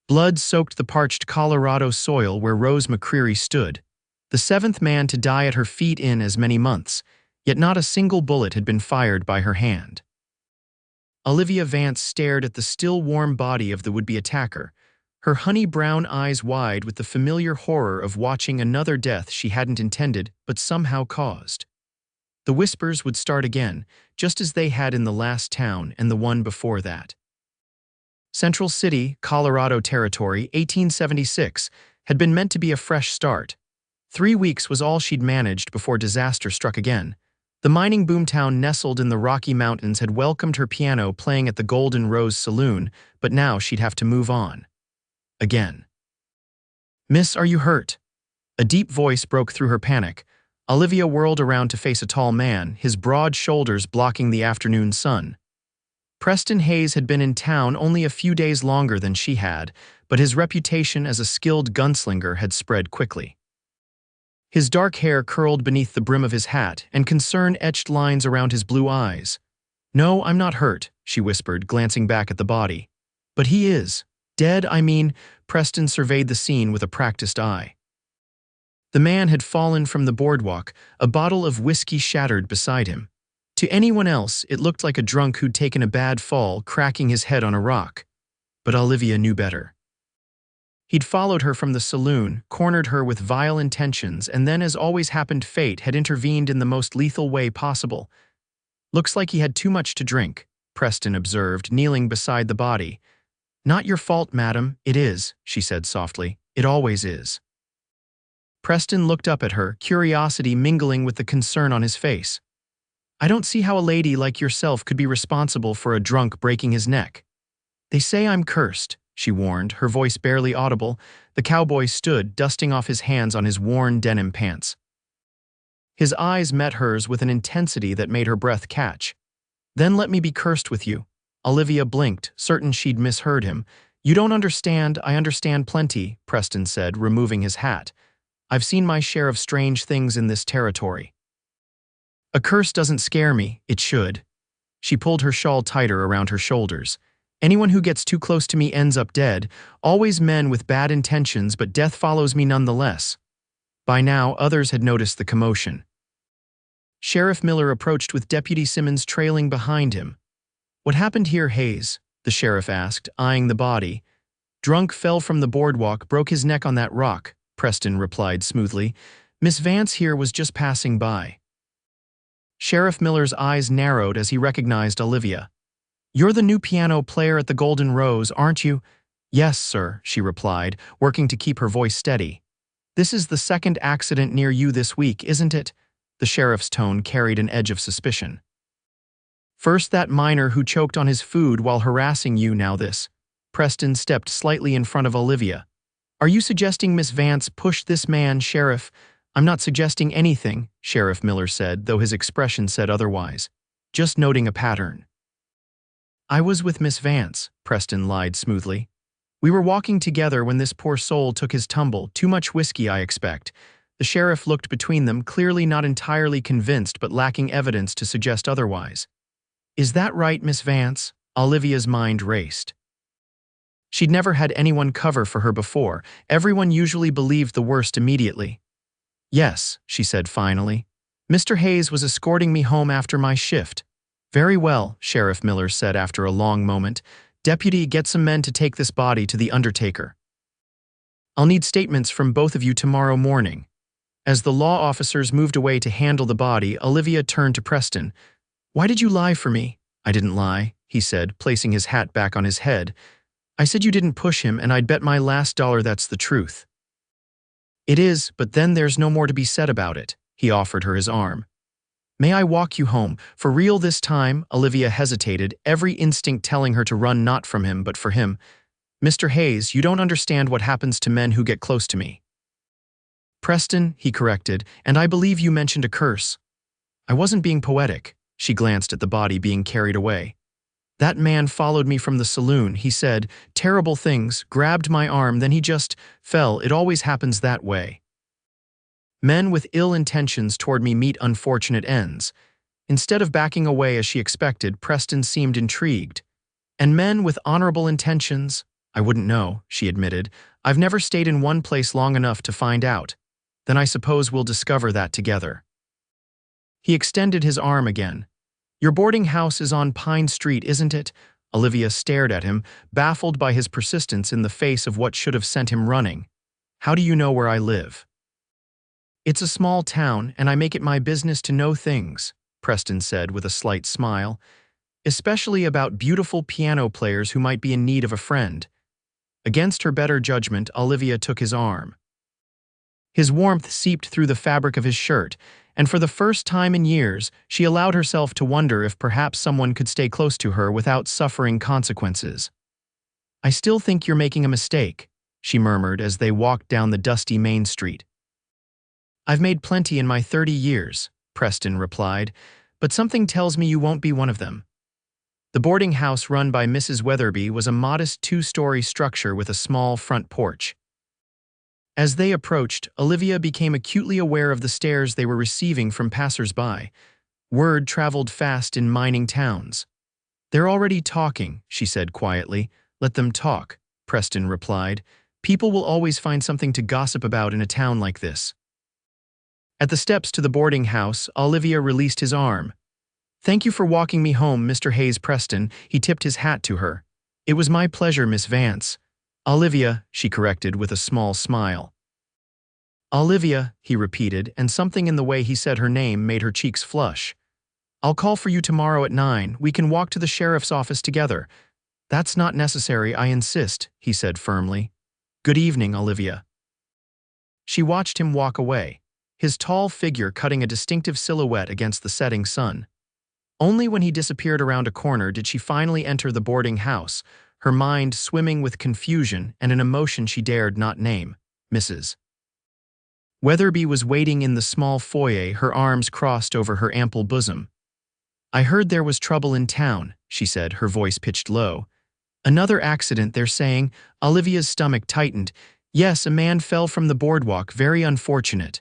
Blood soaked the parched Colorado soil where Rose McCreary stood, the seventh man to die at her feet in as many months, yet not a single bullet had been fired by her hand. Olivia Vance stared at the still warm body of the would-be attacker, her honey-brown eyes wide with the familiar horror of watching another death she hadn't intended but somehow caused. The whispers would start again, just as they had in the last town and the one before that. Central City, Colorado Territory, 1876, had been meant to be a fresh start. 3 weeks was all she'd managed before disaster struck again. The mining boomtown nestled in the Rocky Mountains had welcomed her piano playing at the Golden Rose Saloon, but now she'd have to move on. Again. "Miss, are you hurt?" A deep voice broke through her panic. Olivia whirled around to face a tall man, his broad shoulders blocking the afternoon sun. Preston Hayes had been in town only a few days longer than she had, but his reputation as a skilled gunslinger had spread quickly. His dark hair curled beneath the brim of his hat, and concern etched lines around his blue eyes. "No, I'm not hurt," she whispered, glancing back at the body. "But he is. Dead, I mean." Preston surveyed the scene with a practiced eye. The man had fallen from the boardwalk, a bottle of whiskey shattered beside him. To anyone else, it looked like a drunk who'd taken a bad fall, cracking his head on a rock. But Olivia knew better. He'd followed her from the saloon, cornered her with vile intentions, and then, as always happened, fate had intervened in the most lethal way possible. "Looks like he had too much to drink," Preston observed, kneeling beside the body. "Not your fault, madam. It is," she said softly. "It always is." Preston looked up at her, curiosity mingling with the concern on his face. "I don't see how a lady like yourself could be responsible for a drunk breaking his neck." "They say I'm cursed," she warned, her voice barely audible. The cowboy stood, dusting off his hands on his worn denim pants. His eyes met hers with an intensity that made her breath catch. "Then let me be cursed with you." Olivia blinked, certain she'd misheard him. "You don't understand. I understand plenty," Preston said, removing his hat. "I've seen my share of strange things in this territory." "A curse doesn't scare me. It should." She pulled her shawl tighter around her shoulders. "Anyone who gets too close to me ends up dead. Always men with bad intentions, but death follows me nonetheless." By now, others had noticed the commotion. Sheriff Miller approached with Deputy Simmons trailing behind him. "What happened here, Hayes?" the sheriff asked, eyeing the body. "Drunk, fell from the boardwalk, broke his neck on that rock," Preston replied smoothly. "Miss Vance here was just passing by." Sheriff Miller's eyes narrowed as he recognized Olivia. "You're the new piano player at the Golden Rose, aren't you?" "Yes, sir," she replied, working to keep her voice steady. "This is the second accident near you this week, isn't it?" The sheriff's tone carried an edge of suspicion. "First that miner who choked on his food while harassing you, now this." Preston stepped slightly in front of Olivia. "Are you suggesting Miss Vance pushed this man, Sheriff?" "I'm not suggesting anything," Sheriff Miller said, though his expression said otherwise. "Just noting a pattern." "I was with Miss Vance," Preston lied smoothly. "We were walking together when this poor soul took his tumble. Too much whiskey, I expect." The sheriff looked between them, clearly not entirely convinced but lacking evidence to suggest otherwise. "Is that right, Miss Vance?" Olivia's mind raced. She'd never had anyone cover for her before. Everyone usually believed the worst immediately. "Yes," she said finally. "Mr. Hayes was escorting me home after my shift." "Very well," Sheriff Miller said after a long moment. "Deputy, get some men to take this body to the undertaker. I'll need statements from both of you tomorrow morning." As the law officers moved away to handle the body, Olivia turned to Preston. "Why did you lie for me?" "I didn't lie," he said, placing his hat back on his head. "I said you didn't push him, and I'd bet my last dollar that's the truth." "It is, but then there's no more to be said about it." He offered her his arm. "May I walk you home? For real this time?" Olivia hesitated, every instinct telling her to run not from him but for him. "Mr. Hayes, you don't understand what happens to men who get close to me." "Preston," he corrected, "and I believe you mentioned a curse." "I wasn't being poetic." She glanced at the body being carried away. "That man followed me from the saloon," he said, "terrible things, grabbed my arm, then he just fell. It always happens that way. Men with ill intentions toward me meet unfortunate ends." Instead of backing away as she expected, Preston seemed intrigued. "And men with honorable intentions?" I wouldn't know, she admitted. I've never stayed in one place long enough to find out. Then I suppose we'll discover that together. He extended his arm again. Your boarding house is on Pine Street, isn't it? Olivia stared at him, baffled by his persistence in the face of what should have sent him running. How do you know where I live? It's a small town, and I make it my business to know things, Preston said with a slight smile, especially about beautiful piano players who might be in need of a friend. Against her better judgment, Olivia took his arm. His warmth seeped through the fabric of his shirt, and for the first time in years, she allowed herself to wonder if perhaps someone could stay close to her without suffering consequences. I still think you're making a mistake, she murmured as they walked down the dusty main street. I've made plenty in my 30 years, Preston replied, but something tells me you won't be one of them. The boarding house run by Mrs. Weatherby was a modest 2-story structure with a small front porch. As they approached, Olivia became acutely aware of the stares they were receiving from passers-by. Word traveled fast in mining towns. They're already talking, she said quietly. Let them talk, Preston replied. People will always find something to gossip about in a town like this. At the steps to the boarding house, Olivia released his arm. Thank you for walking me home, Mr. Hayes. Preston. He tipped his hat to her. It was my pleasure, Miss Vance. Olivia, she corrected with a small smile. Olivia, he repeated, and something in the way he said her name made her cheeks flush. I'll call for you tomorrow at 9. We can walk to the sheriff's office together. That's not necessary, I insist, he said firmly. Good evening, Olivia. She watched him walk away, his tall figure cutting a distinctive silhouette against the setting sun. Only when he disappeared around a corner did she finally enter the boarding house, her mind swimming with confusion and an emotion she dared not name, Mrs. Weatherby was waiting in the small foyer, her arms crossed over her ample bosom. I heard there was trouble in town, she said, her voice pitched low. Another accident, they're saying. Olivia's stomach tightened. Yes, a man fell from the boardwalk, very unfortunate.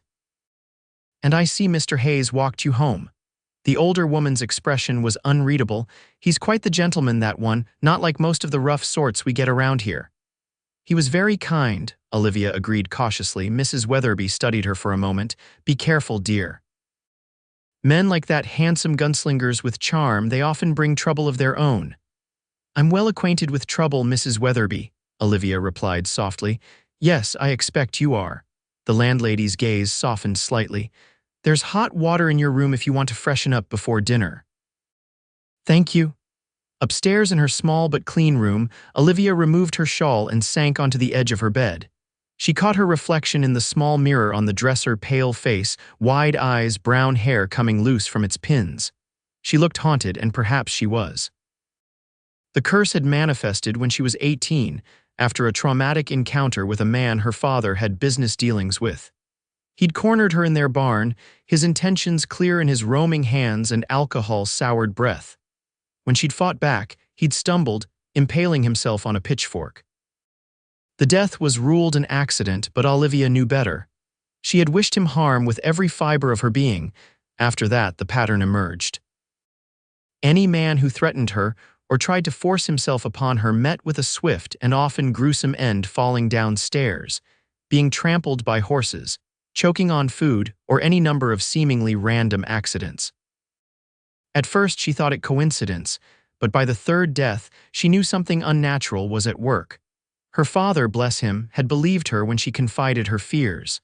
And I see Mr. Hayes walked you home. The older woman's expression was unreadable. He's quite the gentleman, that one, not like most of the rough sorts we get around here. He was very kind, Olivia agreed cautiously. Mrs. Weatherby studied her for a moment. Be careful, dear. Men like that, handsome gunslingers with charm, they often bring trouble of their own. I'm well acquainted with trouble, Mrs. Weatherby, Olivia replied softly. Yes, I expect you are. The landlady's gaze softened slightly. There's hot water in your room if you want to freshen up before dinner. Thank you. Upstairs in her small but clean room, Olivia removed her shawl and sank onto the edge of her bed. She caught her reflection in the small mirror on the dresser, pale face, wide eyes, brown hair coming loose from its pins. She looked haunted, and perhaps she was. The curse had manifested when she was 18, after a traumatic encounter with a man her father had business dealings with. He'd cornered her in their barn, his intentions clear in his roaming hands and alcohol-soured breath. When she'd fought back, he'd stumbled, impaling himself on a pitchfork. The death was ruled an accident, but Olivia knew better. She had wished him harm with every fiber of her being. After that, the pattern emerged. Any man who threatened her or tried to force himself upon her met with a swift and often gruesome end, falling down stairs, being trampled by horses, choking on food, or any number of seemingly random accidents. At first she thought it coincidence, but by the third death she knew something unnatural was at work. Her father, bless him, had believed her when she confided her fears.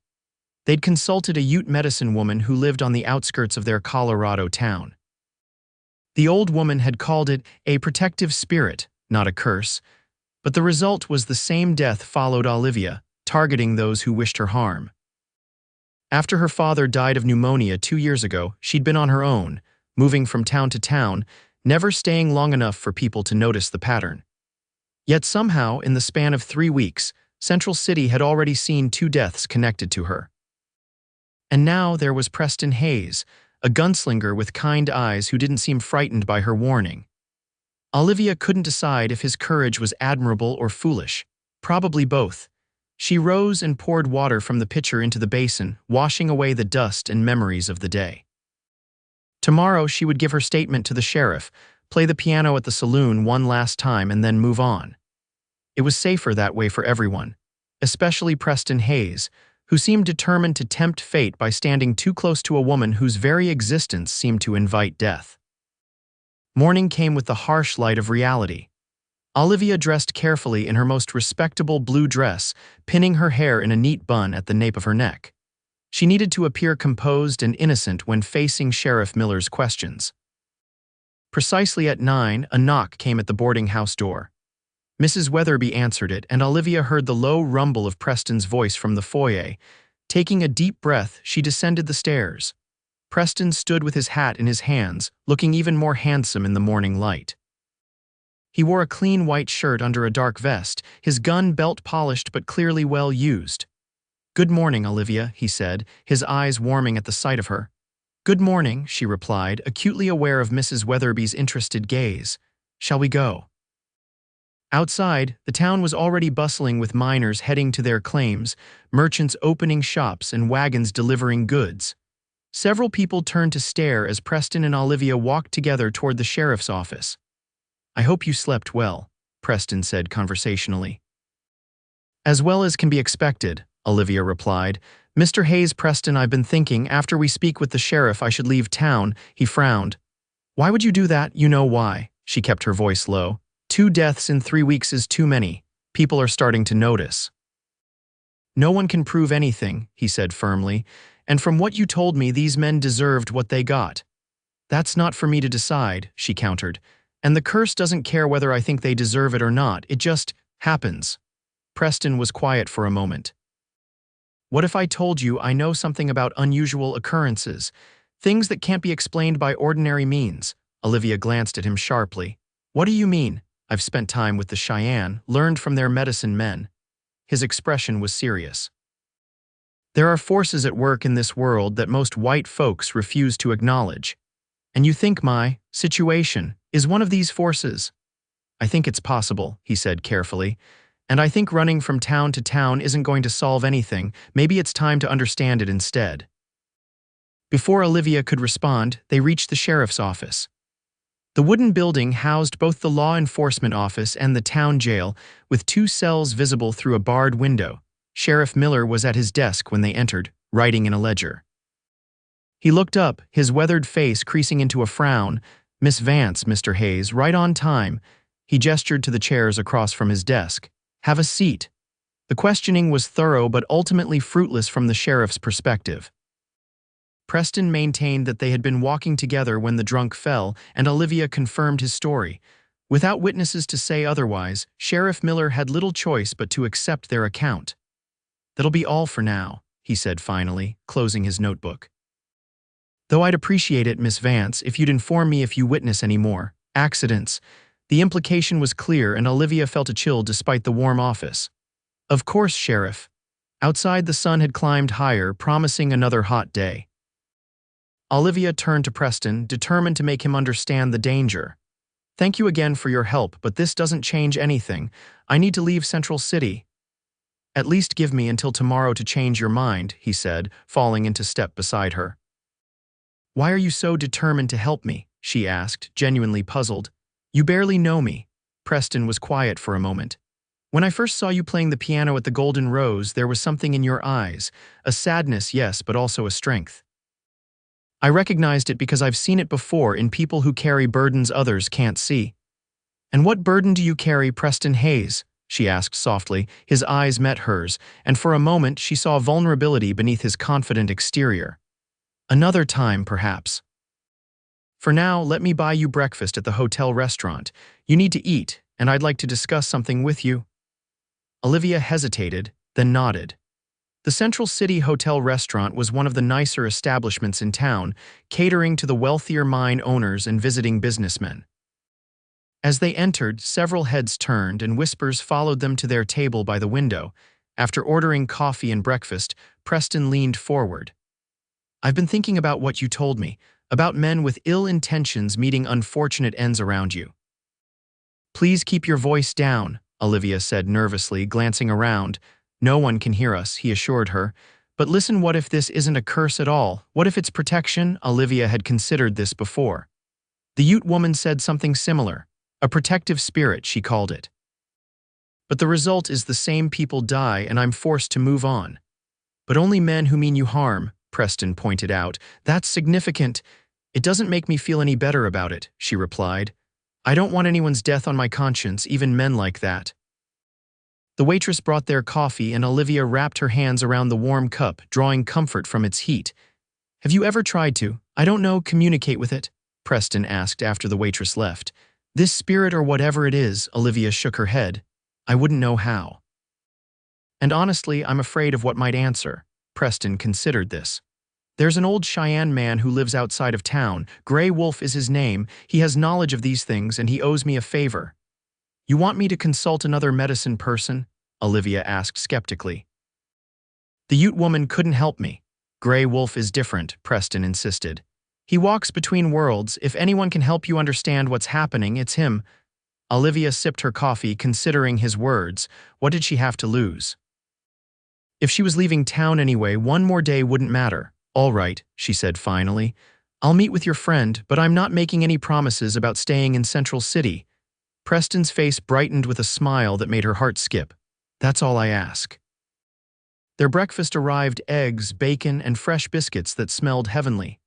They'd consulted a Ute medicine woman who lived on the outskirts of their Colorado town. The old woman had called it a protective spirit, not a curse, but the result was the same death followed Olivia, targeting those who wished her harm. After her father died of pneumonia 2 years ago, she'd been on her own, moving from town to town, never staying long enough for people to notice the pattern. Yet somehow, in the span of 3 weeks, Central City had already seen 2 deaths connected to her. And now there was Preston Hayes, a gunslinger with kind eyes who didn't seem frightened by her warning. Olivia couldn't decide if his courage was admirable or foolish. Probably both. She rose and poured water from the pitcher into the basin, washing away the dust and memories of the day. Tomorrow she would give her statement to the sheriff, play the piano at the saloon one last time, and then move on. It was safer that way for everyone, especially Preston Hayes, who seemed determined to tempt fate by standing too close to a woman whose very existence seemed to invite death. Morning came with the harsh light of reality. Olivia dressed carefully in her most respectable blue dress, pinning her hair in a neat bun at the nape of her neck. She needed to appear composed and innocent when facing Sheriff Miller's questions. Precisely at 9, a knock came at the boarding house door. Mrs. Weatherby answered it, and Olivia heard the low rumble of Preston's voice from the foyer. Taking a deep breath, she descended the stairs. Preston stood with his hat in his hands, looking even more handsome in the morning light. He wore a clean white shirt under a dark vest, his gun belt polished but clearly well used. "Good morning, Olivia," he said, his eyes warming at the sight of her. "Good morning," she replied, acutely aware of Mrs. Weatherby's interested gaze. "Shall we go?" Outside, the town was already bustling with miners heading to their claims, merchants opening shops and wagons delivering goods. Several people turned to stare as Preston and Olivia walked together toward the sheriff's office. "I hope you slept well," Preston said conversationally. "As well as can be expected," Olivia replied. "Mr. Hayes, Preston, I've been thinking after we speak with the sheriff I should leave town." He frowned. "Why would you do that? You know why." She kept her voice low. "2 deaths in 3 weeks is too many. People are starting to notice." "No one can prove anything," he said firmly, "and from what you told me, these men deserved what they got." "That's not for me to decide," she countered. "And the curse doesn't care whether I think they deserve it or not. It just happens." Preston was quiet for a moment. "What if I told you I know something about unusual occurrences, things that can't be explained by ordinary means?" Olivia glanced at him sharply. "What do you mean?" "I've spent time with the Cheyenne, learned from their medicine men." His expression was serious. "There are forces at work in this world that most white folks refuse to acknowledge. And you think my situation is one of these forces?" "I think it's possible," he said carefully. "And I think running from town to town isn't going to solve anything. Maybe it's time to understand it instead." Before Olivia could respond, they reached the sheriff's office. The wooden building housed both the law enforcement office and the town jail, with 2 cells visible through a barred window. Sheriff Miller was at his desk when they entered, writing in a ledger. He looked up, his weathered face creasing into a frown. "Miss Vance, Mr. Hayes, right on time." He gestured to the chairs across from his desk. "Have a seat." The questioning was thorough but ultimately fruitless from the sheriff's perspective. Preston maintained that they had been walking together when the drunk fell, and Olivia confirmed his story. Without witnesses to say otherwise, Sheriff Miller had little choice but to accept their account. "That'll be all for now," he said finally, closing his notebook. "Though I'd appreciate it, Miss Vance, if you'd inform me if you witness any more accidents." The implication was clear, and Olivia felt a chill despite the warm office. "Of course, Sheriff." Outside, the sun had climbed higher, promising another hot day. Olivia turned to Preston, determined to make him understand the danger. "Thank you again for your help, but this doesn't change anything. I need to leave Central City." "At least give me until tomorrow to change your mind," he said, falling into step beside her. "Why are you so determined to help me?" she asked, genuinely puzzled. "You barely know me." Preston was quiet for a moment. "When I first saw you playing the piano at the Golden Rose, there was something in your eyes. A sadness, yes, but also a strength. I recognized it because I've seen it before in people who carry burdens others can't see." "And what burden do you carry, Preston Hayes?" she asked softly. His eyes met hers, and for a moment she saw vulnerability beneath his confident exterior. "Another time, perhaps. For now, let me buy you breakfast at the hotel restaurant. You need to eat, and I'd like to discuss something with you." Olivia hesitated, then nodded. The Central City Hotel restaurant was one of the nicer establishments in town, catering to the wealthier mine owners and visiting businessmen. As they entered, several heads turned and whispers followed them to their table by the window. After ordering coffee and breakfast, Preston leaned forward. "I've been thinking about what you told me, about men with ill intentions meeting unfortunate ends around you." "Please keep your voice down," Olivia said nervously, glancing around. "No one can hear us," he assured her. "But listen, what if this isn't a curse at all? What if it's protection?" Olivia had considered this before. The Ute woman said something similar. A protective spirit, she called it. But the result is the same people die and I'm forced to move on. But only men who mean you harm, Preston pointed out. That's significant. It doesn't make me feel any better about it, she replied. I don't want anyone's death on my conscience, even men like that. The waitress brought their coffee and Olivia wrapped her hands around the warm cup, drawing comfort from its heat. Have you ever tried to, I don't know, communicate with it? Preston asked after the waitress left. This spirit or whatever it is, Olivia shook her head. I wouldn't know how. And honestly, I'm afraid of what might answer. Preston considered this. There's an old Cheyenne man who lives outside of town. Gray Wolf is his name. He has knowledge of these things and he owes me a favor. You want me to consult another medicine person? Olivia asked skeptically. The Ute woman couldn't help me. Gray Wolf is different, Preston insisted. He walks between worlds. If anyone can help you understand what's happening, it's him. Olivia sipped her coffee, considering his words. What did she have to lose? If she was leaving town anyway, one more day wouldn't matter. All right, she said finally. I'll meet with your friend, but I'm not making any promises about staying in Central City. Preston's face brightened with a smile that made her heart skip. That's all I ask. Their breakfast arrived: eggs, bacon, and fresh biscuits that smelled heavenly.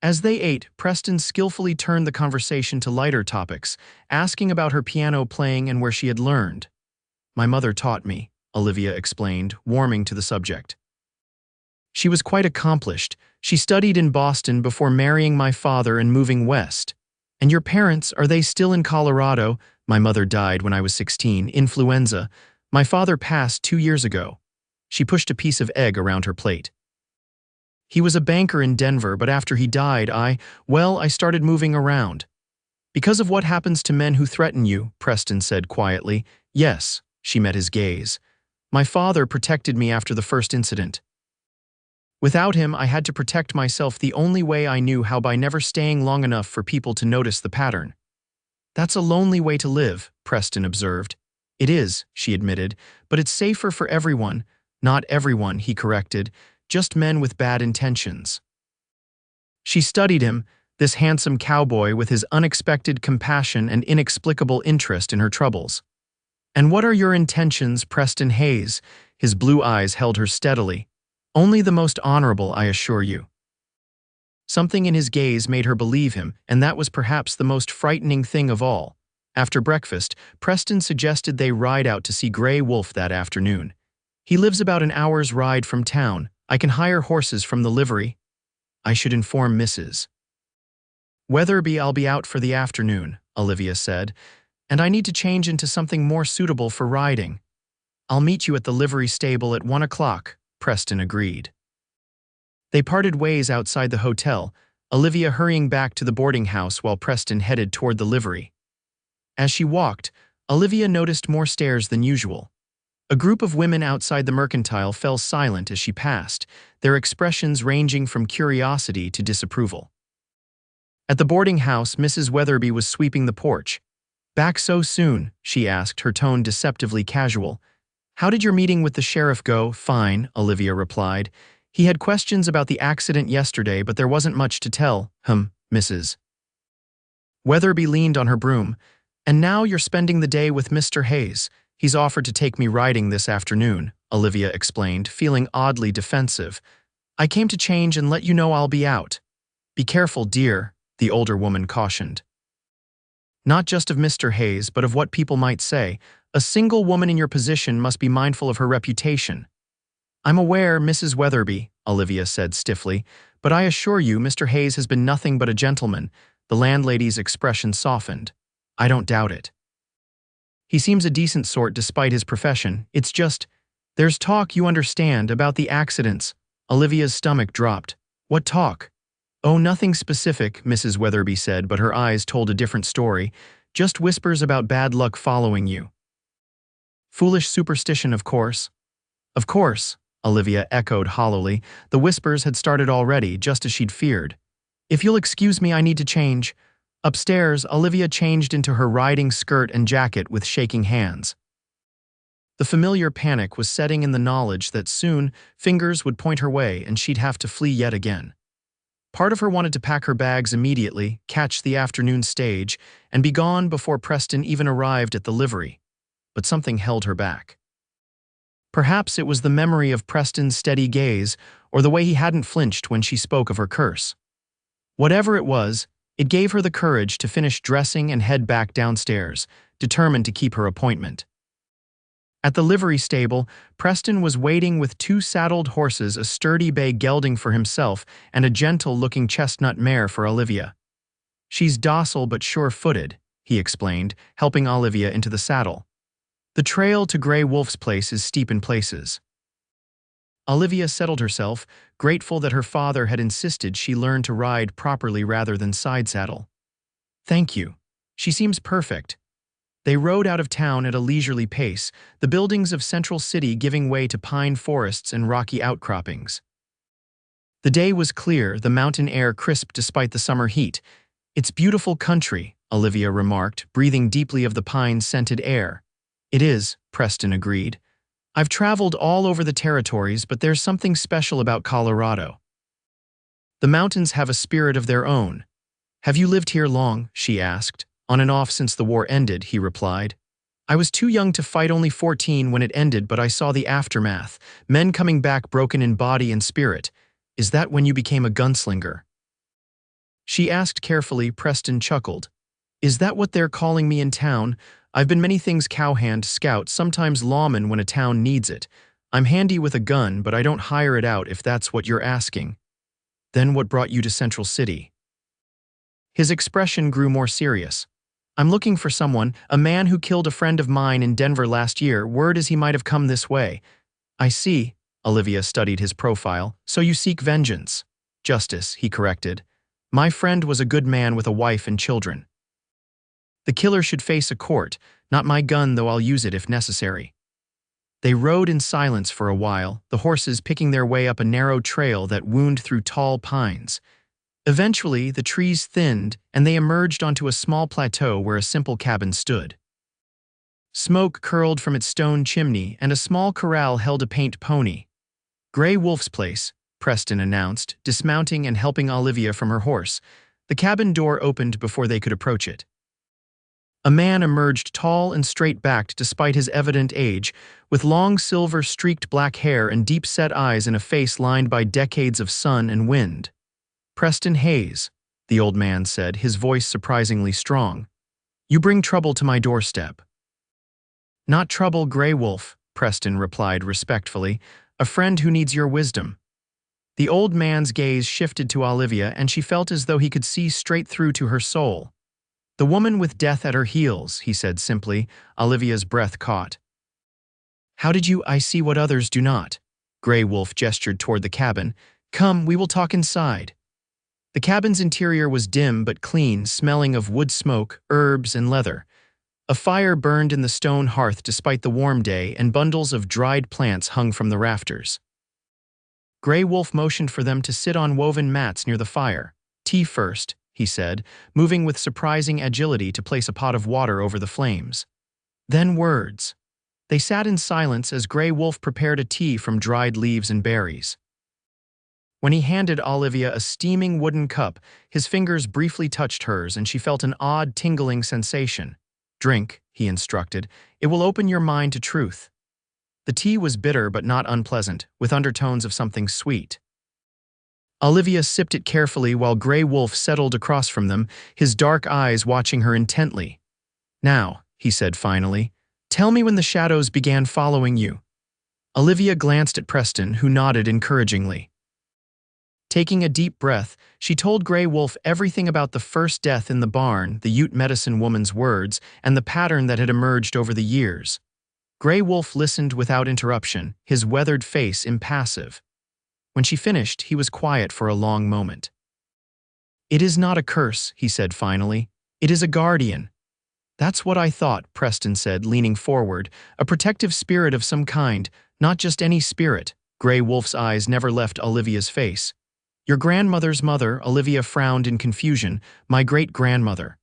As they ate, Preston skillfully turned the conversation to lighter topics, asking about her piano playing and where she had learned. My mother taught me, Olivia explained, warming to the subject. She was quite accomplished. She studied in Boston before marrying my father and moving west. And your parents, are they still in Colorado? My mother died when I was 16, influenza. My father passed 2 years ago. She pushed a piece of egg around her plate. He was a banker in Denver, but after he died, I started moving around. Because of what happens to men who threaten you, Preston said quietly. Yes, she met his gaze. My father protected me after the first incident. Without him, I had to protect myself the only way I knew how, by never staying long enough for people to notice the pattern. That's a lonely way to live, Preston observed. It is, she admitted, but it's safer for everyone. Not everyone, he corrected, just men with bad intentions. She studied him, this handsome cowboy with his unexpected compassion and inexplicable interest in her troubles. And what are your intentions, Preston Hayes? His blue eyes held her steadily. Only the most honorable, I assure you. Something in his gaze made her believe him, and that was perhaps the most frightening thing of all. After breakfast, Preston suggested they ride out to see Gray Wolf that afternoon. He lives about an hour's ride from town. I can hire horses from the livery. I should inform Mrs. Weatherby I'll be out for the afternoon, Olivia said, and I need to change into something more suitable for riding. I'll meet you at the livery stable at 1 o'clock, Preston agreed. They parted ways outside the hotel, Olivia hurrying back to the boarding house while Preston headed toward the livery. As she walked, Olivia noticed more stares than usual. A group of women outside the mercantile fell silent as she passed, their expressions ranging from curiosity to disapproval. At the boarding house, Mrs. Weatherby was sweeping the porch. Back so soon? She asked, her tone deceptively casual. How did your meeting with the sheriff go? Fine, Olivia replied. He had questions about the accident yesterday, but there wasn't much to tell. Mrs. Weatherby leaned on her broom. And now you're spending the day with Mr. Hayes. He's offered to take me riding this afternoon, Olivia explained, feeling oddly defensive. I came to change and let you know I'll be out. Be careful, dear, the older woman cautioned. Not just of Mr. Hayes, but of what people might say. A single woman in your position must be mindful of her reputation. I'm aware, Mrs. Weatherby, Olivia said stiffly, but I assure you Mr. Hayes has been nothing but a gentleman. The landlady's expression softened. I don't doubt it. He seems a decent sort despite his profession. It's just, there's talk, you understand, about the accidents. Olivia's stomach dropped. What talk? Oh, nothing specific, Mrs. Weatherby said, but her eyes told a different story. Just whispers about bad luck following you. Foolish superstition, of course. Of course, Olivia echoed hollowly. The whispers had started already, just as she'd feared. If you'll excuse me, I need to change. Upstairs, Olivia changed into her riding skirt and jacket with shaking hands. The familiar panic was setting in the knowledge that soon fingers would point her way and she'd have to flee yet again. Part of her wanted to pack her bags immediately, catch the afternoon stage, and be gone before Preston even arrived at the livery. but something held her back. Perhaps it was the memory of Preston's steady gaze or the way he hadn't flinched when she spoke of her curse. Whatever it was, it gave her the courage to finish dressing and head back downstairs, determined to keep her appointment. At the livery stable, Preston was waiting with two saddled horses, a sturdy bay gelding for himself and a gentle-looking chestnut mare for Olivia. "She's docile but sure-footed," he explained, helping Olivia into the saddle. "The trail to Grey Wolf's place is steep in places." Olivia settled herself, grateful that her father had insisted she learn to ride properly rather than side-saddle. "Thank you. She seems perfect." They rode out of town at a leisurely pace, the buildings of Central City giving way to pine forests and rocky outcroppings. The day was clear, the mountain air crisp despite the summer heat. "It's beautiful country," Olivia remarked, breathing deeply of the pine-scented air. "It is," Preston agreed. "I've traveled all over the territories, but there's something special about Colorado. The mountains have a spirit of their own." "Have you lived here long?" she asked. "On and off since the war ended," he replied. "I was too young to fight, only 14 when it ended, but I saw the aftermath, men coming back broken in body and spirit. Is that when you became a gunslinger?" She asked carefully. Preston chuckled. "Is that what they're calling me in town? I've been many things: cowhand, scout, sometimes lawman when a town needs it. I'm handy with a gun, but I don't hire it out if that's what you're asking." "Then what brought you to Central City?" His expression grew more serious. "I'm looking for someone, a man who killed a friend of mine in Denver last year. Word is he might have come this way." "I see." Olivia studied his profile. "So you seek vengeance." "Justice," he corrected. "My friend was a good man with a wife and children. The killer should face a court, not my gun, though I'll use it if necessary." They rode in silence for a while, the horses picking their way up a narrow trail that wound through tall pines. Eventually, the trees thinned, and they emerged onto a small plateau where a simple cabin stood. Smoke curled from its stone chimney, and a small corral held a paint pony. "Grey Wolf's place," Preston announced, dismounting and helping Olivia from her horse. The cabin door opened before they could approach it. A man emerged, tall and straight-backed despite his evident age, with long silver-streaked black hair and deep-set eyes in a face lined by decades of sun and wind. "Preston Hayes," the old man said, his voice surprisingly strong. "You bring trouble to my doorstep." "Not trouble, Grey Wolf," Preston replied respectfully. "A friend who needs your wisdom." The old man's gaze shifted to Olivia, and she felt as though he could see straight through to her soul. "The woman with death at her heels," he said simply. Olivia's breath caught. "How did you? I see what others do not." Grey Wolf gestured toward the cabin. "Come, we will talk inside." The cabin's interior was dim but clean, smelling of wood smoke, herbs, and leather. A fire burned in the stone hearth despite the warm day, and bundles of dried plants hung from the rafters. Grey Wolf motioned for them to sit on woven mats near the fire. "Tea first," he said, moving with surprising agility to place a pot of water over the flames. "Then words." They sat in silence as Grey Wolf prepared a tea from dried leaves and berries. When he handed Olivia a steaming wooden cup, his fingers briefly touched hers, and she felt an odd, tingling sensation. "Drink," he instructed. "It will open your mind to truth." The tea was bitter but not unpleasant, with undertones of something sweet. Olivia sipped it carefully while Grey Wolf settled across from them, his dark eyes watching her intently. "Now," he said finally, "tell me when the shadows began following you." Olivia glanced at Preston, who nodded encouragingly. Taking a deep breath, she told Grey Wolf everything about the first death in the barn, the Ute medicine woman's words, and the pattern that had emerged over the years. Grey Wolf listened without interruption, his weathered face impassive. When she finished, he was quiet for a long moment. "It is not a curse," he said finally. "It is a guardian." "That's what I thought," Preston said, leaning forward. "A protective spirit of some kind, not just any spirit." Grey Wolf's eyes never left Olivia's face. "Your grandmother's mother," Olivia frowned in confusion. "My great-grandmother."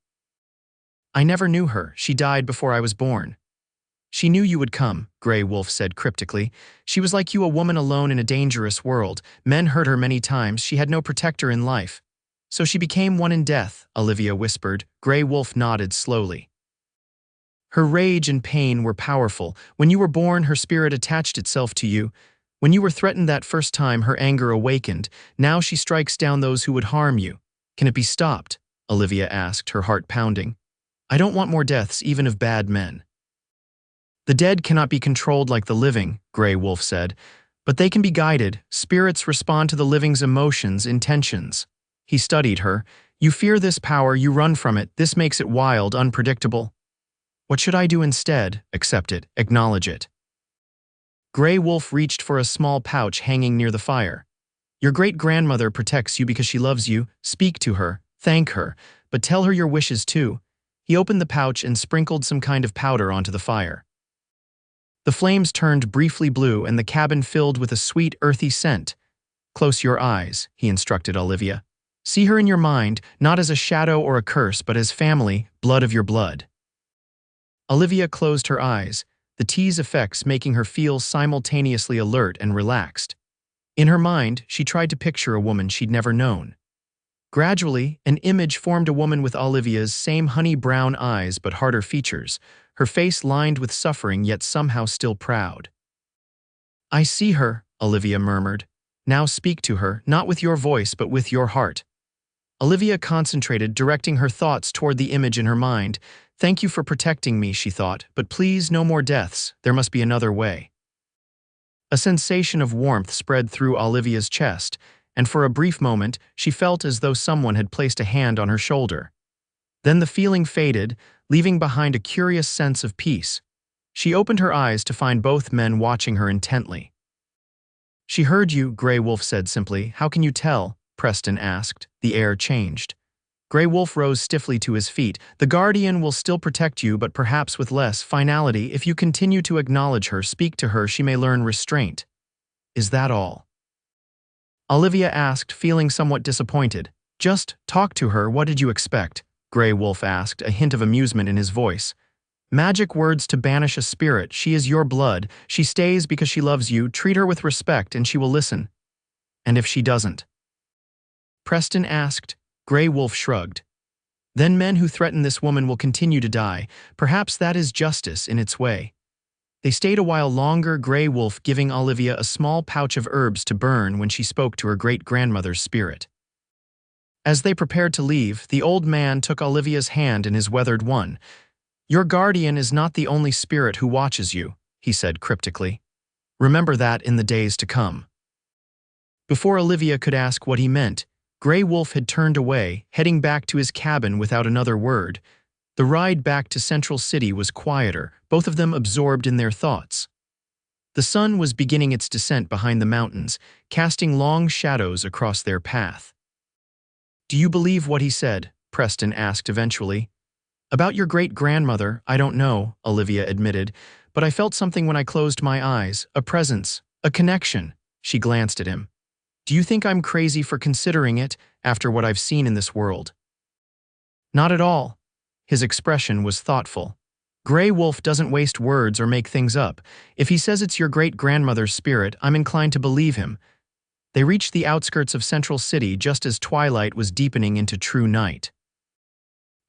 "I never knew her. She died before I was born." "She knew you would come," Grey Wolf said cryptically. "She was like you, a woman alone in a dangerous world. Men hurt her many times. She had no protector in life. So she became one in death," Olivia whispered. Grey Wolf nodded slowly. Her rage and pain were powerful. When you were born, her spirit attached itself to you. When you were threatened that first time, her anger awakened. Now she strikes down those who would harm you. Can it be stopped? Olivia asked, her heart pounding. I don't want more deaths, even of bad men. The dead cannot be controlled like the living, Grey Wolf said, but they can be guided. Spirits respond to the living's emotions, intentions. He studied her. You fear this power, you run from it. This makes it wild, unpredictable. What should I do instead? Accept it, acknowledge it. Grey Wolf reached for a small pouch hanging near the fire. Your great-grandmother protects you because she loves you. Speak to her, thank her, but tell her your wishes too. He opened the pouch and sprinkled some kind of powder onto the fire. The flames turned briefly blue and the cabin filled with a sweet, earthy scent. Close your eyes, he instructed Olivia. See her in your mind, not as a shadow or a curse, but as family, blood of your blood. Olivia closed her eyes, the tea's effects making her feel simultaneously alert and relaxed. In her mind, she tried to picture a woman she'd never known. Gradually, an image formed a woman with Olivia's same honey-brown eyes but harder features, her face lined with suffering yet somehow still proud. I see her, Olivia murmured. Now speak to her, not with your voice but with your heart. Olivia concentrated, directing her thoughts toward the image in her mind. Thank you for protecting me, she thought, but please no more deaths. There must be another way. A sensation of warmth spread through Olivia's chest, and for a brief moment, she felt as though someone had placed a hand on her shoulder. Then the feeling faded, leaving behind a curious sense of peace. She opened her eyes to find both men watching her intently. She heard you, Grey Wolf said simply. How can you tell? Preston asked. The air changed. Grey Wolf rose stiffly to his feet. The Guardian will still protect you, but perhaps with less finality. If you continue to acknowledge her, speak to her, she may learn restraint. Is that all? Olivia asked, feeling somewhat disappointed. Just talk to her, what did you expect? Grey Wolf asked, a hint of amusement in his voice. Magic words to banish a spirit. She is your blood. She stays because she loves you. Treat her with respect and she will listen. And if she doesn't? Preston asked. Grey Wolf shrugged. Then men who threaten this woman will continue to die. Perhaps that is justice in its way. They stayed a while longer, Grey Wolf giving Olivia a small pouch of herbs to burn when she spoke to her great-grandmother's spirit. As they prepared to leave, the old man took Olivia's hand in his weathered one. Your guardian is not the only spirit who watches you, he said cryptically. Remember that in the days to come. Before Olivia could ask what he meant, Grey Wolf had turned away, heading back to his cabin without another word. The ride back to Central City was quieter, both of them absorbed in their thoughts. The sun was beginning its descent behind the mountains, casting long shadows across their path. Do you believe what he said? Preston asked eventually. About your great-grandmother, I don't know, Olivia admitted, but I felt something when I closed my eyes, a presence, a connection. She glanced at him. Do you think I'm crazy for considering it after what I've seen in this world? Not at all. His expression was thoughtful. Grey Wolf doesn't waste words or make things up. If he says it's your great-grandmother's spirit, I'm inclined to believe him. They reached the outskirts of Central City just as twilight was deepening into true night.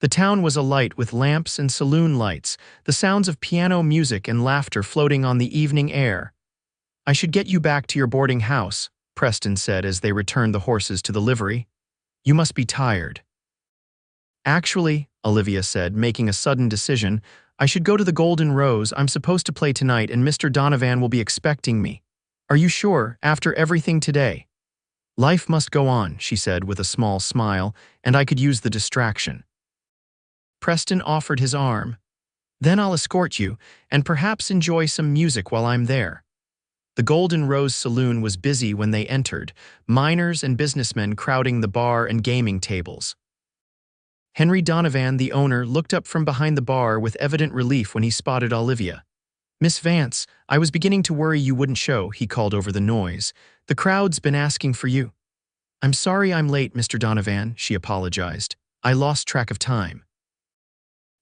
The town was alight with lamps and saloon lights, the sounds of piano music and laughter floating on the evening air. I should get you back to your boarding house, Preston said as they returned the horses to the livery. You must be tired. Actually, Olivia said, making a sudden decision, I should go to the Golden Rose. I'm supposed to play tonight and Mr. Donovan will be expecting me. Are you sure, after everything today? Life must go on, she said with a small smile, and I could use the distraction. Preston offered his arm. Then I'll escort you, and perhaps enjoy some music while I'm there. The Golden Rose Saloon was busy when they entered, miners and businessmen crowding the bar and gaming tables. Henry Donovan, the owner, looked up from behind the bar with evident relief when he spotted Olivia. Miss Vance, I was beginning to worry you wouldn't show, he called over the noise. The crowd's been asking for you. I'm sorry I'm late, Mr. Donovan, she apologized. I lost track of time.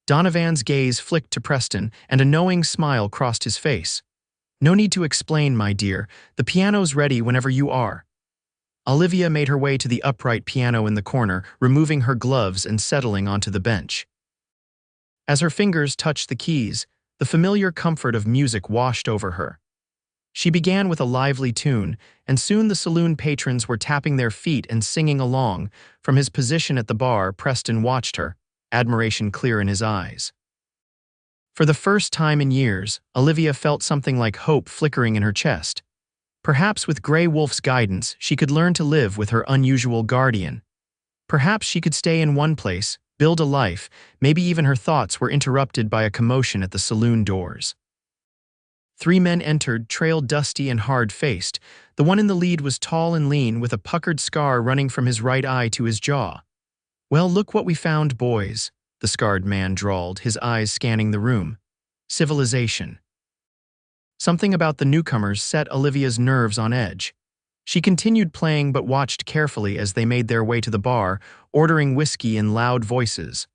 Donovan's gaze flicked to Preston, and a knowing smile crossed his face. No need to explain, my dear. The piano's ready whenever you are. Olivia made her way to the upright piano in the corner, removing her gloves and settling onto the bench. As her fingers touched the keys, the familiar comfort of music washed over her. She began with a lively tune, and soon the saloon patrons were tapping their feet and singing along. From his position at the bar, Preston watched her, admiration clear in his eyes. For the first time in years, Olivia felt something like hope flickering in her chest. Perhaps with Grey Wolf's guidance, she could learn to live with her unusual guardian. Perhaps she could stay in one place, build a life. Maybe even her thoughts were interrupted by a commotion at the saloon doors. 3 men entered, trailed, dusty and hard-faced. The one in the lead was tall and lean, with a puckered scar running from his right eye to his jaw. "Well, look what we found, boys," the scarred man drawled, his eyes scanning the room. "Civilization." Something about the newcomers set Olivia's nerves on edge. She continued playing but watched carefully as they made their way to the bar, ordering whiskey in loud voices.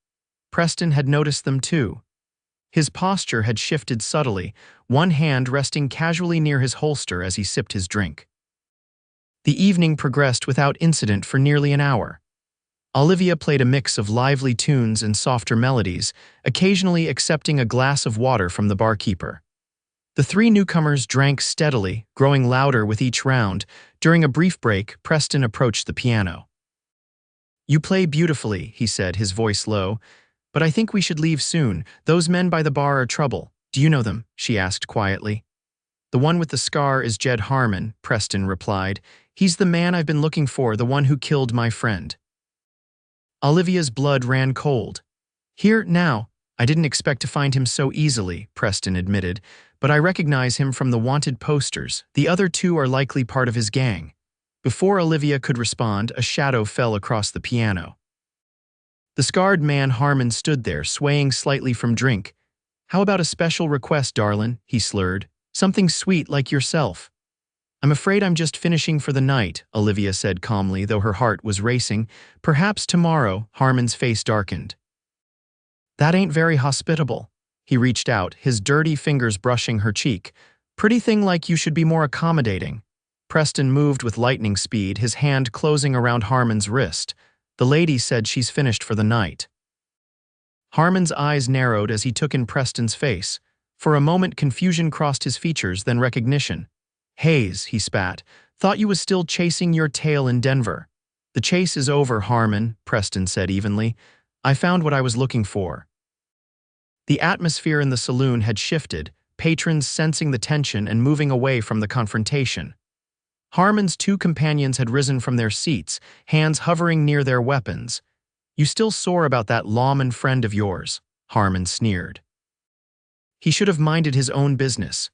Preston had noticed them too. His posture had shifted subtly, one hand resting casually near his holster as he sipped his drink. The evening progressed without incident for nearly an hour. Olivia played a mix of lively tunes and softer melodies, occasionally accepting a glass of water from the barkeeper. The 3 newcomers drank steadily, growing louder with each round. During a brief break, Preston approached the piano. "You play beautifully," he said, his voice low, "but I think we should leave soon. Those men by the bar are trouble. Do you know them?" she asked quietly. "The one with the scar is Jed Harmon," Preston replied. "He's the man I've been looking for, the one who killed my friend." Olivia's blood ran cold. "Here, now, I didn't expect to find him so easily," Preston admitted, "but I recognize him from the wanted posters. The other 2 are likely part of his gang." Before Olivia could respond, a shadow fell across the piano. The scarred man Harmon stood there, swaying slightly from drink. "How about a special request, darlin'?" he slurred. "Something sweet like yourself." "I'm afraid I'm just finishing for the night," Olivia said calmly, though her heart was racing. "Perhaps tomorrow." Harmon's face darkened. "That ain't very hospitable." He reached out, his dirty fingers brushing her cheek. "Pretty thing like you should be more accommodating." Preston moved with lightning speed, his hand closing around Harmon's wrist. "The lady said she's finished for the night." Harmon's eyes narrowed as he took in Preston's face. For a moment confusion crossed his features, then recognition. "Hayes," he spat, "thought you was still chasing your tail in Denver." "The chase is over, Harmon," Preston said evenly. "I found what I was looking for." The atmosphere in the saloon had shifted, patrons sensing the tension and moving away from the confrontation. Harmon's 2 companions had risen from their seats, hands hovering near their weapons. "You still sore about that lawman friend of yours?" Harmon sneered. "He should have minded his own business."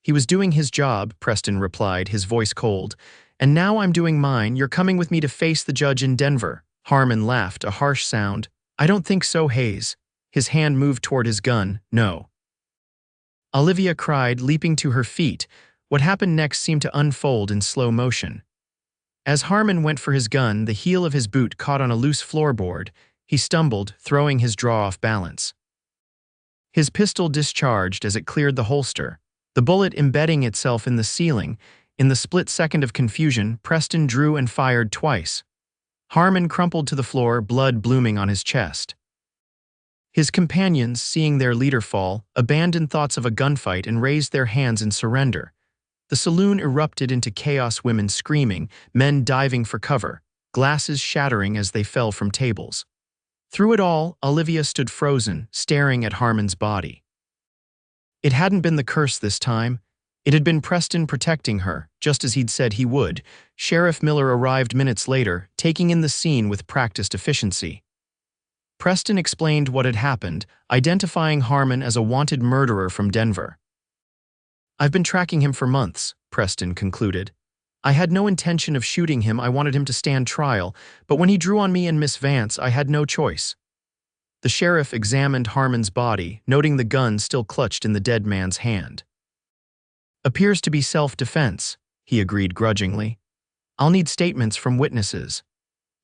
"He was doing his job," Preston replied, his voice cold. "And now I'm doing mine. You're coming with me to face the judge in Denver." Harmon laughed, a harsh sound. "I don't think so, Hayes." His hand moved toward his gun. "No." Olivia cried, leaping to her feet. What happened next seemed to unfold in slow motion. As Harmon went for his gun, the heel of his boot caught on a loose floorboard. He stumbled, throwing his draw off balance. His pistol discharged as it cleared the holster, the bullet embedding itself in the ceiling. In the split second of confusion, Preston drew and fired twice. Harmon crumpled to the floor, blood blooming on his chest. His companions, seeing their leader fall, abandoned thoughts of a gunfight and raised their hands in surrender. The saloon erupted into chaos, women screaming, men diving for cover, glasses shattering as they fell from tables. Through it all, Olivia stood frozen, staring at Harmon's body. It hadn't been the curse this time. It had been Preston protecting her, just as he'd said he would. Sheriff Miller arrived minutes later, taking in the scene with practiced efficiency. Preston explained what had happened, identifying Harmon as a wanted murderer from Denver. "I've been tracking him for months," Preston concluded. "I had no intention of shooting him. I wanted him to stand trial, but when he drew on me and Miss Vance, I had no choice." The sheriff examined Harmon's body, noting the gun still clutched in the dead man's hand. "Appears to be self-defense," he agreed grudgingly. "I'll need statements from witnesses."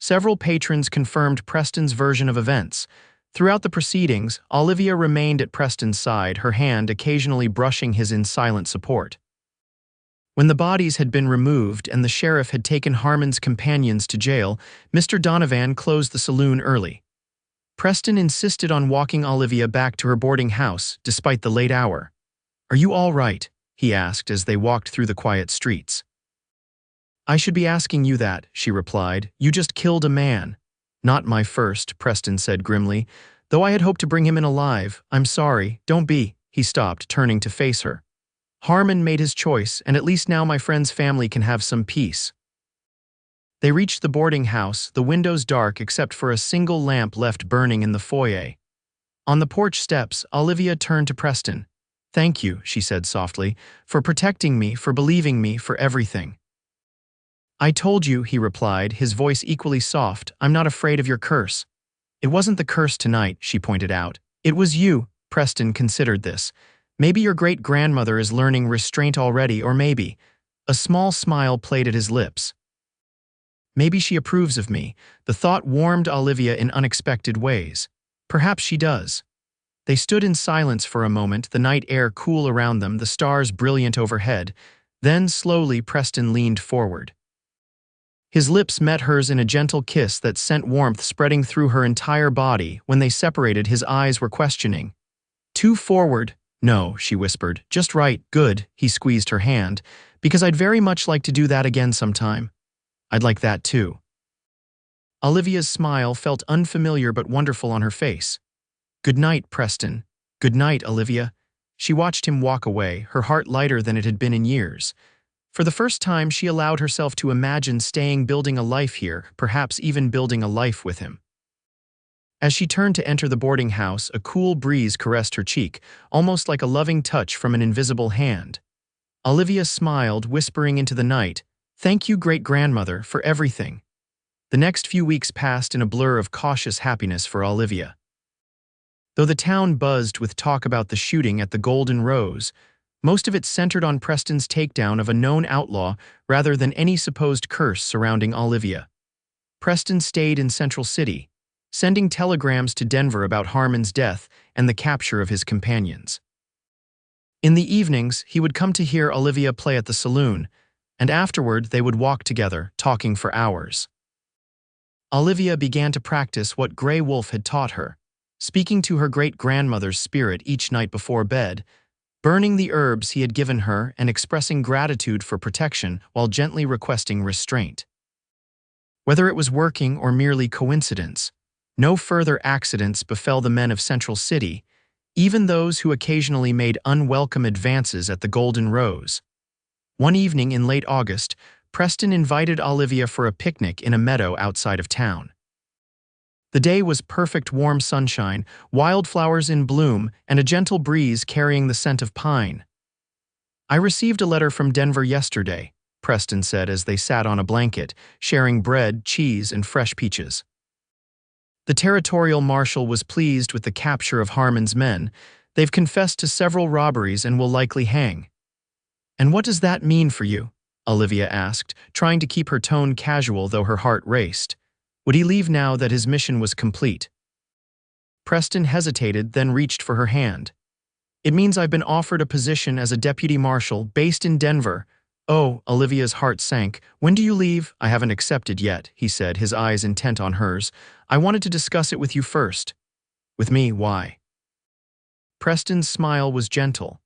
Several patrons confirmed Preston's version of events. Throughout the proceedings, Olivia remained at Preston's side, her hand occasionally brushing his in silent support. When the bodies had been removed and the sheriff had taken Harmon's companions to jail, Mr. Donovan closed the saloon early. Preston insisted on walking Olivia back to her boarding house, despite the late hour. "Are you all right?" he asked as they walked through the quiet streets. "I should be asking you that," she replied. "You just killed a man." "Not my first," Preston said grimly. "Though I had hoped to bring him in alive. I'm sorry, don't be." He stopped, turning to face her. "Harmon made his choice, and at least now my friend's family can have some peace." They reached the boarding house, the windows dark except for a single lamp left burning in the foyer. On the porch steps, Olivia turned to Preston. "Thank you," she said softly, "for protecting me, for believing me, for everything." "I told you," he replied, his voice equally soft, "I'm not afraid of your curse." "It wasn't the curse tonight," she pointed out. "It was you." Preston considered this. "Maybe your great-grandmother is learning restraint already, or maybe—" A small smile played at his lips. "Maybe she approves of me." The thought warmed Olivia in unexpected ways. Perhaps she does. They stood in silence for a moment, the night air cool around them, the stars brilliant overhead. Then, slowly, Preston leaned forward. His lips met hers in a gentle kiss that sent warmth spreading through her entire body. When they separated, his eyes were questioning. "Too forward?" "No," she whispered. "Just right, good." He squeezed her hand. "Because I'd very much like to do that again sometime." "I'd like that too." Olivia's smile felt unfamiliar but wonderful on her face. "Good night, Preston." "Good night, Olivia." She watched him walk away, her heart lighter than it had been in years. For the first time, she allowed herself to imagine staying, building a life here, perhaps even building a life with him. As she turned to enter the boarding house, a cool breeze caressed her cheek, almost like a loving touch from an invisible hand. Olivia smiled, whispering into the night, "Thank you, great-grandmother, for everything." The next few weeks passed in a blur of cautious happiness for Olivia. Though the town buzzed with talk about the shooting at the Golden Rose, most of it centered on Preston's takedown of a known outlaw rather than any supposed curse surrounding Olivia. Preston stayed in Central City, sending telegrams to Denver about Harmon's death and the capture of his companions. In the evenings, he would come to hear Olivia play at the saloon, and afterward they would walk together, talking for hours. Olivia began to practice what Grey Wolf had taught her, speaking to her great-grandmother's spirit each night before bed, burning the herbs he had given her and expressing gratitude for protection while gently requesting restraint. Whether it was working or merely coincidence, no further accidents befell the men of Central City, even those who occasionally made unwelcome advances at the Golden Rose. One evening in late August, Preston invited Olivia for a picnic in a meadow outside of town. The day was perfect warm sunshine, wildflowers in bloom, and a gentle breeze carrying the scent of pine. "I received a letter from Denver yesterday," Preston said as they sat on a blanket, sharing bread, cheese, and fresh peaches. "The territorial marshal was pleased with the capture of Harmon's men. They've confessed to several robberies and will likely hang." "And what does that mean for you?" Olivia asked, trying to keep her tone casual though her heart raced. Would he leave now that his mission was complete? Preston hesitated, then reached for her hand. "It means I've been offered a position as a deputy marshal based in Denver." "Oh," Olivia's heart sank. "When do you leave?" "I haven't accepted yet," he said, his eyes intent on hers. "I wanted to discuss it with you first." "With me, why?" Preston's smile was gentle.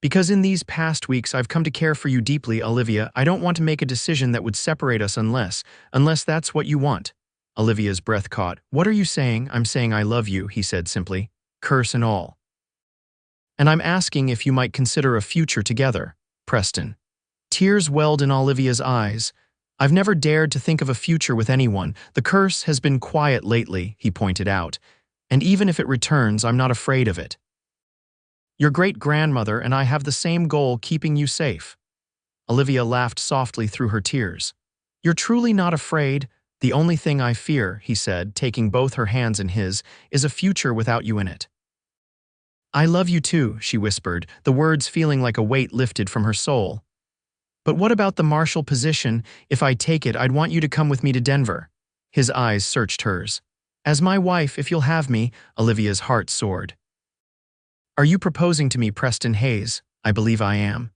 "Because in these past weeks I've come to care for you deeply, Olivia. I don't want to make a decision that would separate us unless that's what you want." Olivia's breath caught. "What are you saying?" "I'm saying I love you," he said simply. "Curse and all. And I'm asking if you might consider a future together." "Preston." Tears welled in Olivia's eyes. "I've never dared to think of a future with anyone. The curse has been quiet lately," he pointed out. "And even if it returns, I'm not afraid of it. Your great-grandmother and I have the same goal, keeping you safe." Olivia laughed softly through her tears. "You're truly not afraid? The only thing I fear," he said, taking both her hands in his, "is a future without you in it." "I love you too," she whispered, the words feeling like a weight lifted from her soul. "But what about the marshal position? If I take it, I'd want you to come with me to Denver." His eyes searched hers. "As my wife, if you'll have me." Olivia's heart soared. "Are you proposing to me, Preston Hayes?" "I believe I am."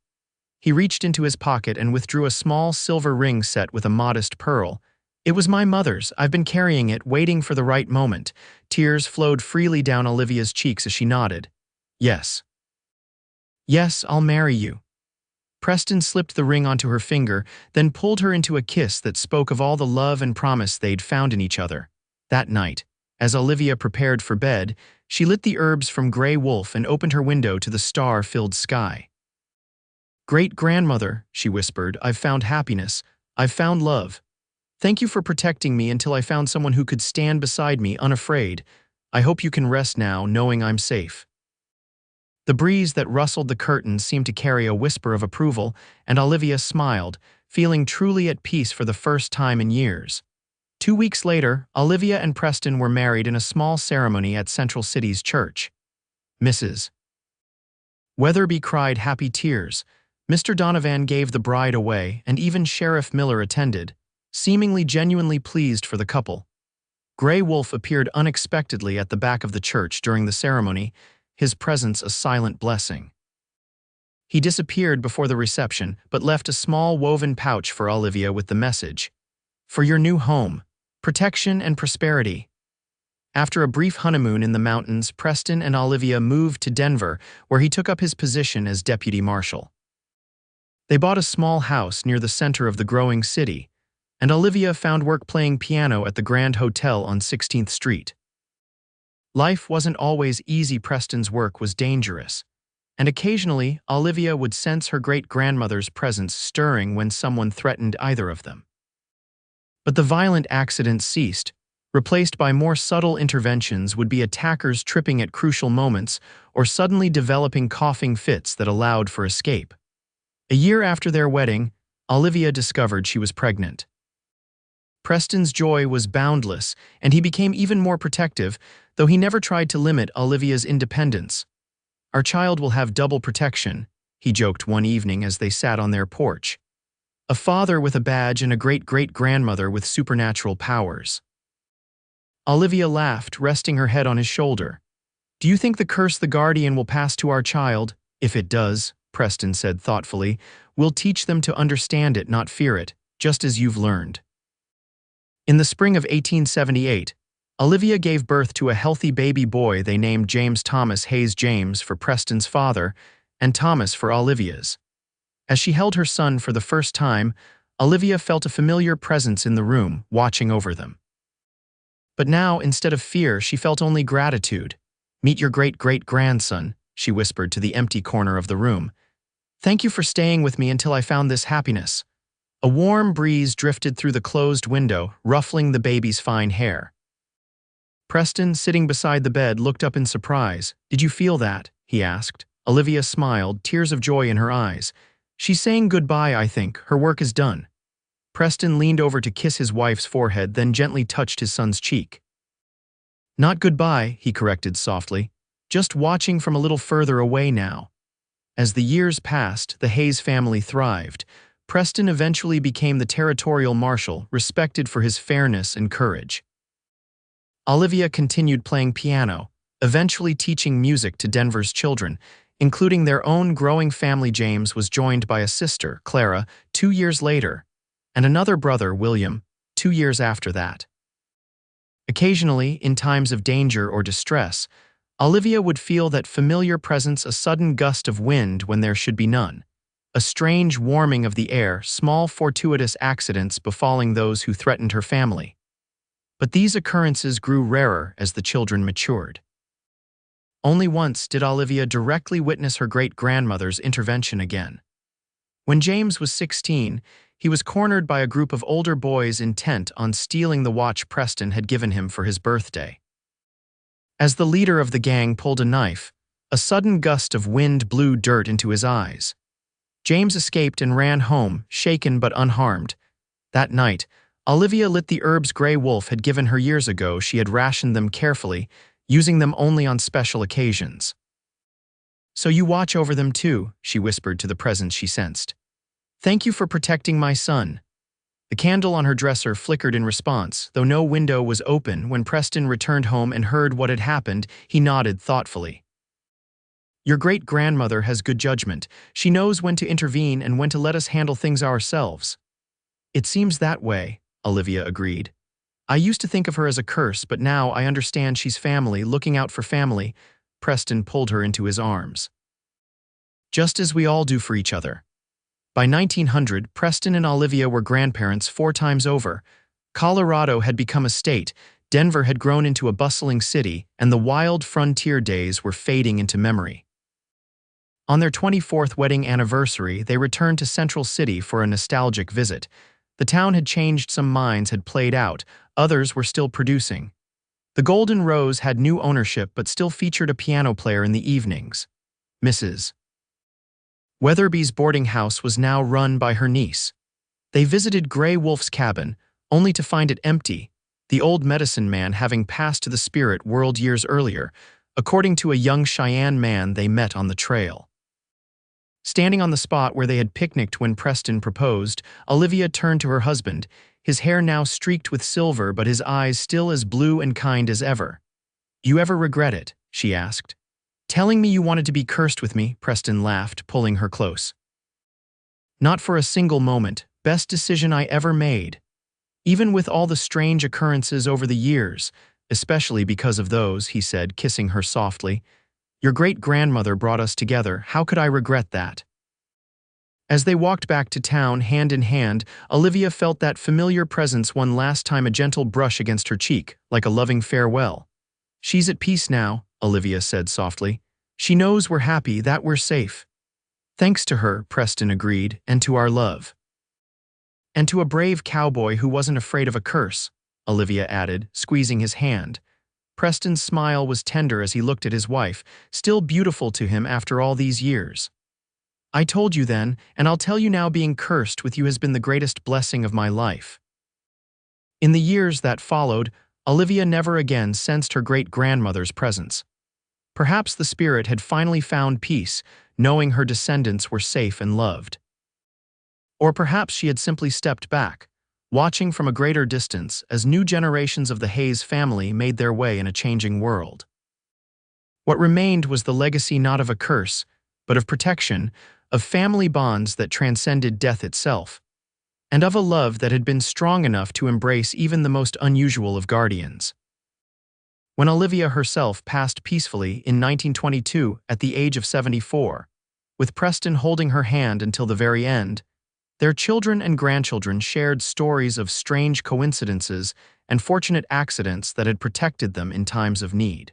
He reached into his pocket and withdrew a small silver ring set with a modest pearl. It was my mother's. I've been carrying it, waiting for the right moment. Tears flowed freely down Olivia's cheeks as she nodded. Yes. Yes, I'll marry you. Preston slipped the ring onto her finger, then pulled her into a kiss that spoke of all the love and promise they'd found in each other. That night, as Olivia prepared for bed, she lit the herbs from Grey Wolf and opened her window to the star-filled sky. Great-grandmother, she whispered, I've found happiness. I've found love. Thank you for protecting me until I found someone who could stand beside me unafraid. I hope you can rest now, knowing I'm safe. The breeze that rustled the curtains seemed to carry a whisper of approval, and Olivia smiled, feeling truly at peace for the first time in years. 2 weeks later, Olivia and Preston were married in a small ceremony at Central City's church. Mrs. Weatherby cried happy tears. Mr. Donovan gave the bride away, and even Sheriff Miller attended, seemingly genuinely pleased for the couple. Grey Wolf appeared unexpectedly at the back of the church during the ceremony, his presence a silent blessing. He disappeared before the reception, but left a small woven pouch for Olivia with the message, "For your new home, protection and prosperity." After a brief honeymoon in the mountains, Preston and Olivia moved to Denver, where he took up his position as deputy marshal. They bought a small house near the center of the growing city, and Olivia found work playing piano at the Grand Hotel on 16th Street. Life wasn't always easy. Preston's work was dangerous, and occasionally Olivia would sense her great-grandmother's presence stirring when someone threatened either of them. But the violent accidents ceased. Replaced by more subtle interventions would be attackers tripping at crucial moments or suddenly developing coughing fits that allowed for escape. A year after their wedding, Olivia discovered she was pregnant. Preston's joy was boundless, and he became even more protective, though he never tried to limit Olivia's independence. "Our child will have double protection," he joked one evening as they sat on their porch. "A father with a badge and a great-great-grandmother with supernatural powers." Olivia laughed, resting her head on his shoulder. "Do you think the curse the guardian will pass to our child? If it does," Preston said thoughtfully, "we'll teach them to understand it, not fear it, just as you've learned." In the spring of 1878, Olivia gave birth to a healthy baby boy they named James Thomas Hayes, James for Preston's father and Thomas for Olivia's. As she held her son for the first time, Olivia felt a familiar presence in the room, watching over them. But now, instead of fear, she felt only gratitude. "Meet your great-great-grandson," she whispered to the empty corner of the room. "Thank you for staying with me until I found this happiness." A warm breeze drifted through the closed window, ruffling the baby's fine hair. Preston, sitting beside the bed, looked up in surprise. "Did you feel that?" he asked. Olivia smiled, tears of joy in her eyes. "She's saying goodbye, I think. Her work is done." Preston leaned over to kiss his wife's forehead, then gently touched his son's cheek. "Not goodbye," he corrected softly. "Just watching from a little further away now." As the years passed, the Hayes family thrived. Preston eventually became the territorial marshal, respected for his fairness and courage. Olivia continued playing piano, eventually teaching music to Denver's children, including their own growing family. James was joined by a sister, Clara, 2 years later, and another brother, William, 2 years after that. Occasionally, in times of danger or distress, Olivia would feel that familiar presence, a sudden gust of wind when there should be none. A strange warming of the air, small fortuitous accidents befalling those who threatened her family. But these occurrences grew rarer as the children matured. Only once did Olivia directly witness her great-grandmother's intervention again. When James was 16, he was cornered by a group of older boys intent on stealing the watch Preston had given him for his birthday. As the leader of the gang pulled a knife, a sudden gust of wind blew dirt into his eyes. James escaped and ran home, shaken but unharmed. That night, Olivia lit the herbs Grey Wolf had given her years ago. She had rationed them carefully, using them only on special occasions. "So you watch over them too," she whispered to the presence she sensed. "Thank you for protecting my son." The candle on her dresser flickered in response, though no window was open. When Preston returned home and heard what had happened, he nodded thoughtfully. "Your great-grandmother has good judgment. She knows when to intervene and when to let us handle things ourselves." "It seems that way," Olivia agreed. I used to think of her as a curse, but now I understand she's family, looking out for family. Preston pulled her into his arms. Just as we all do for each other. By 1900, Preston and Olivia were grandparents 4 times over. Colorado had become a state, Denver had grown into a bustling city, and the wild frontier days were fading into memory. On their 24th wedding anniversary, they returned to Central City for a nostalgic visit. The town had changed, some minds had played out, others were still producing. The Golden Rose had new ownership but still featured a piano player in the evenings. Mrs. Weatherby's boarding house was now run by her niece. They visited Gray Wolf's cabin, only to find it empty, the old medicine man having passed to the spirit world years earlier, according to a young Cheyenne man they met on the trail. Standing on the spot where they had picnicked when Preston proposed, Olivia turned to her husband, his hair now streaked with silver but his eyes still as blue and kind as ever. You ever regret it? She asked. Telling me you wanted to be cursed with me, Preston laughed, pulling her close. Not for a single moment. Best decision I ever made. Even with all the strange occurrences over the years, especially because of those, he said, kissing her softly. Your great-grandmother brought us together. How could I regret that? As they walked back to town, hand in hand, Olivia felt that familiar presence one last time, a gentle brush against her cheek, like a loving farewell. She's at peace now, Olivia said softly. She knows we're happy, that we're safe. Thanks to her, Preston agreed, and to our love. And to a brave cowboy who wasn't afraid of a curse, Olivia added, squeezing his hand. Preston's smile was tender as he looked at his wife, still beautiful to him after all these years. I told you then, and I'll tell you now, being cursed with you has been the greatest blessing of my life. In the years that followed, Olivia never again sensed her great-grandmother's presence. Perhaps the spirit had finally found peace, knowing her descendants were safe and loved. Or perhaps she had simply stepped back, watching from a greater distance as new generations of the Hayes family made their way in a changing world. What remained was the legacy not of a curse, but of protection, of family bonds that transcended death itself, and of a love that had been strong enough to embrace even the most unusual of guardians. When Olivia herself passed peacefully in 1922 at the age of 74, with Preston holding her hand until the very end, their children and grandchildren shared stories of strange coincidences and fortunate accidents that had protected them in times of need.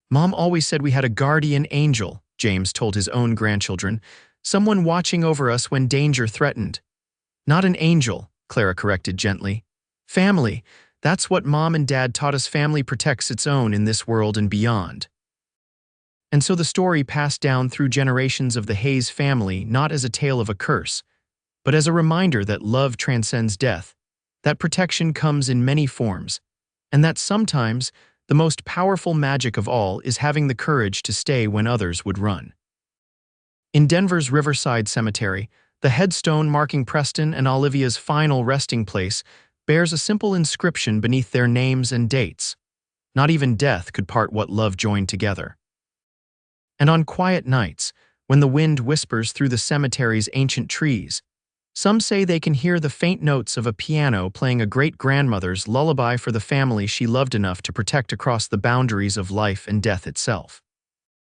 Mom always said we had a guardian angel, James told his own grandchildren, someone watching over us when danger threatened. Not an angel, Clara corrected gently. Family, that's what Mom and Dad taught us. Family protects its own in this world and beyond. And so the story passed down through generations of the Hayes family, not as a tale of a curse, but as a reminder that love transcends death, that protection comes in many forms, and that sometimes the most powerful magic of all is having the courage to stay when others would run. In Denver's Riverside Cemetery, the headstone marking Preston and Olivia's final resting place bears a simple inscription beneath their names and dates. Not even death could part what love joined together. And on quiet nights, when the wind whispers through the cemetery's ancient trees, some say they can hear the faint notes of a piano playing a great-grandmother's lullaby for the family she loved enough to protect across the boundaries of life and death itself.